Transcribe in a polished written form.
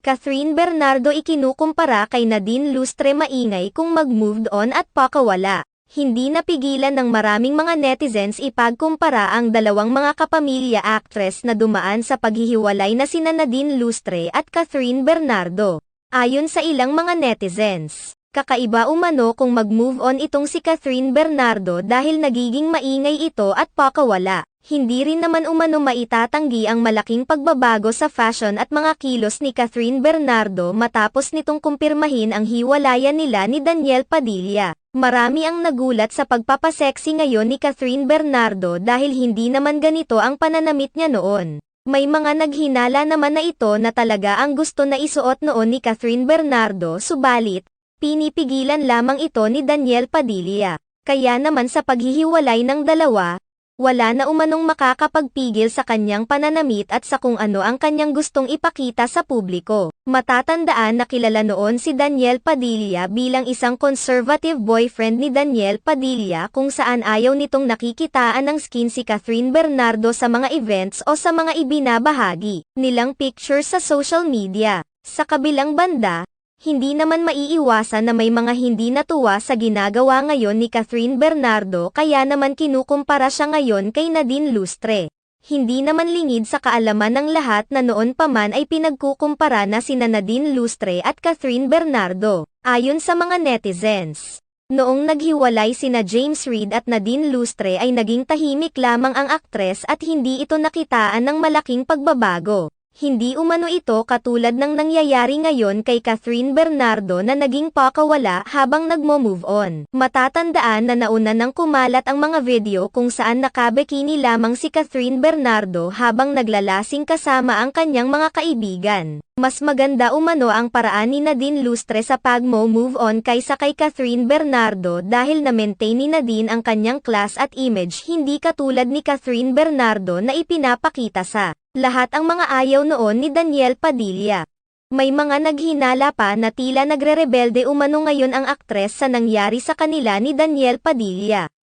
Catherine Bernardo ikinukumpara kay Nadine Lustre. Maingay kung mag-moved on at pakawala. Hindi napigilan ng maraming mga netizens ipagkumpara ang dalawang mga kapamilya actress na dumaan sa paghihiwalay na sina Nadine Lustre at Catherine Bernardo. Ayon sa ilang mga netizens, kakaiba umano kung mag-move on itong si Catherine Bernardo dahil nagiging maingay ito at pakawala. Hindi rin naman umano maitatanggi ang malaking pagbabago sa fashion at mga kilos ni Catherine Bernardo matapos nitong kumpirmahin ang hiwalayan nila ni Daniel Padilla. Marami ang nagulat sa pagpapaseksi ngayon ni Catherine Bernardo dahil hindi naman ganito ang pananamit niya noon. May mga naghinala naman na ito na talaga ang gusto na isuot noon ni Catherine Bernardo, subalit pinipigilan lamang ito ni Daniel Padilla. Kaya naman sa paghihiwalay ng dalawa, wala na umanong makakapagpigil sa kanyang pananamit at sa kung ano ang kanyang gustong ipakita sa publiko. Matatandaan na kilala noon si Daniel Padilla bilang isang conservative boyfriend ni Daniel Padilla kung saan ayaw nitong nakikitaan ng skin si Catherine Bernardo sa mga events o sa mga ibinabahagi nilang pictures sa social media. Sa kabilang banda, hindi naman maiiwasan na may mga hindi natuwa sa ginagawa ngayon ni Catherine Bernardo kaya naman kinukumpara siya ngayon kay Nadine Lustre. Hindi naman lingid sa kaalaman ng lahat na noon pa man ay pinagkukumpara na sina Nadine Lustre at Catherine Bernardo. Ayon sa mga netizens, noong naghiwalay sina James Reid at Nadine Lustre ay naging tahimik lamang ang aktres at hindi ito nakitaan ng malaking pagbabago. Hindi umano ito katulad ng nangyayari ngayon kay Catherine Bernardo na naging pakawala habang nagmo-move on. Matatandaan na nauna nang kumalat ang mga video kung saan nakabikini lamang si Catherine Bernardo habang naglalasing kasama ang kanyang mga kaibigan. Mas maganda umano ang paraan ni Nadine Lustre sa pag-move on kaysa kay Catherine Bernardo dahil na-maintain ni Nadine ang kanyang class at image, hindi katulad ni Catherine Bernardo na ipinapakita sa lahat ang mga ayaw noon ni Daniel Padilla. May mga naghinala pa na tila nagre-rebelde umano ngayon ang aktres sa nangyari sa kanila ni Daniel Padilla.